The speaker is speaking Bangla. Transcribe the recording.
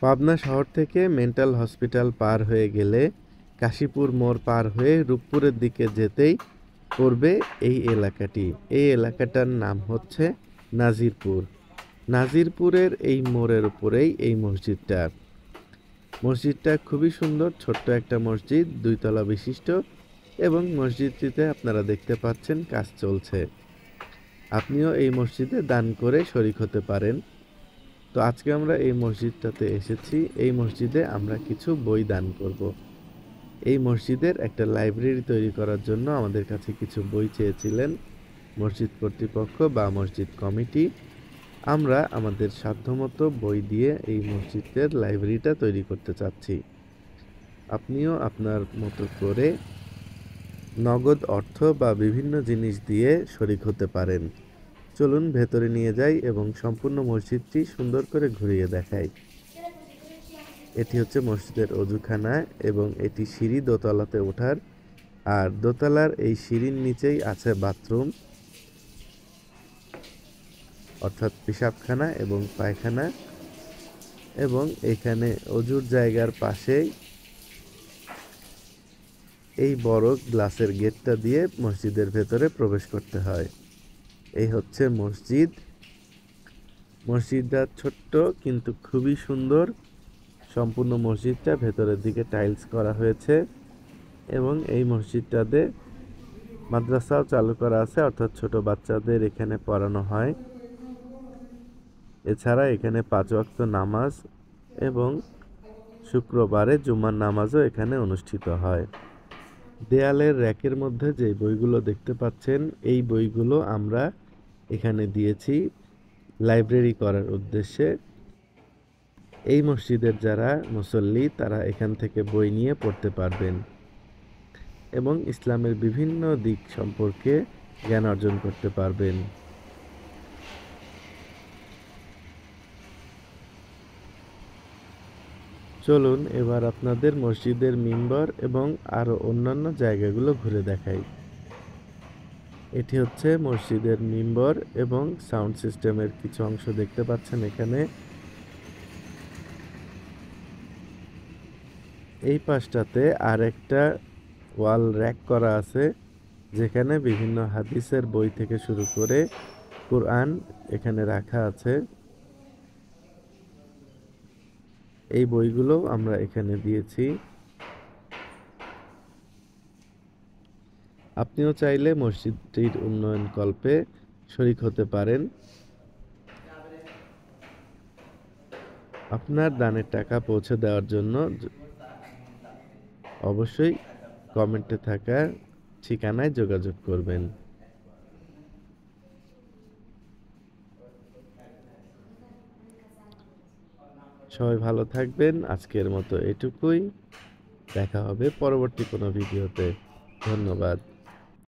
পাবনা শহর থেকে মেন্টাল হসপিটাল পার হয়ে গেলে কাশীপুর মোড় পার হয়ে রূপপুরের দিকে যেতেই পড়বে এই এলাকাটি। এই এলাকাটার নাম হচ্ছে নাজিরপুর। নাজিরপুরের এই মোড়ের উপরেই এই মসজিদটা। মসজিদটা খুবই সুন্দর, ছোট্ট একটা মসজিদ, 2 তলা বিশিষ্ট, এবং মসজিদটিতে আপনারা দেখতে পাচ্ছেন কাজ চলছে। আপনিও এই মসজিদে দান করে শরিক হতে পারেন। তো আজকে আমরা এই মসজিদটাতে এসেছি। এই মসজিদে আমরা কিছু বই দান করব। এই মসজিদের একটা লাইব্রেরি তৈরি করার জন্য আমাদের কাছে কিছু বই চেয়েছিলেন মসজিদ কর্তৃপক্ষ বা মসজিদ কমিটি। আমরা আমাদের সাধ্যমতো বই দিয়ে এই মসজিদের লাইব্রেরিটা তৈরি করতে চাচ্ছি। আপনিও আপনার মতো করে নগদ অর্থ বা বিভিন্ন জিনিস দিয়ে শরিক হতে পারেন। চলুন ভেতরে নিয়ে যাই এবং সম্পূর্ণ মসজিদটি সুন্দর করে ঘুরিয়ে দেখাই। এটি হচ্ছে মসজিদের অজুখানা এবং এটি সিঁড়ি দোতলাতে ওঠার, আর দোতলার এই সিঁড়ির নিচেই আছে বাথরুম, অর্থাৎ পেশাবখানা এবং পায়খানা, এবং এখানে অজুর জায়গার পাশেই এই বড় গ্লাসের গেটটা দিয়ে মসজিদের ভেতরে প্রবেশ করতে হয়। এই হচ্ছে মসজিদ। মসজিদটা ছোট্ট কিন্তু খুবই সুন্দর। সম্পূর্ণ মসজিদটা ভেতরের দিকে টাইলস করা হয়েছে এবং এই মসজিদটাতে মাদ্রাসাও চালু করা আছে, অর্থাৎ ছোট বাচ্চাদের এখানে পড়ানো হয়। এছাড়া এখানে 5 ওয়াক্ত নামাজ এবং শুক্রবারে জুমার নামাজও এখানে অনুষ্ঠিত হয়। দেয়ালের র্যাকের মধ্যে যে বইগুলো দেখতে পাচ্ছেন, এই বইগুলো আমরা এখানে দিয়েছি লাইব্রেরি করার উদ্দেশ্যে। এই মসজিদের যারা মুসল্লি তারা এখান থেকে বই নিয়ে পড়তে পারবেন এবং ইসলামের বিভিন্ন দিক সম্পর্কে জ্ঞান অর্জন করতে পারবেন। চলুন এবার আপনাদের মসজিদের মিম্বর এবং আরো অন্যান্য জায়গাগুলো ঘুরে দেখাই। এটি হচ্ছে মসজিদের মিম্বর এবং সাউন্ড সিস্টেমের কিছু অংশ দেখতে পাচ্ছেন এখানে। এই পাশটাতে আরেকটা ওয়াল র্যাক করা আছে, যেখানে বিভিন্ন হাদিসের বই থেকে শুরু করে কোরআন এখানে রাখা আছে। এই বইগুলো আমরা এখানে দিয়েছি। আপনিও চাইলে মসজিদটির উন্নয়ন কল্পে শরিক হতে পারেন। আপনার দানের টাকা পৌঁছে দেওয়ার জন্য অবশ্যই কমেন্টে থাকা ঠিকানায় যোগাযোগ করবেন। সবাই ভালো থাকবেন। আজকের মতো এটুকুই। দেখা হবে পরবর্তী কোনো ভিডিওতে। ধন্যবাদ।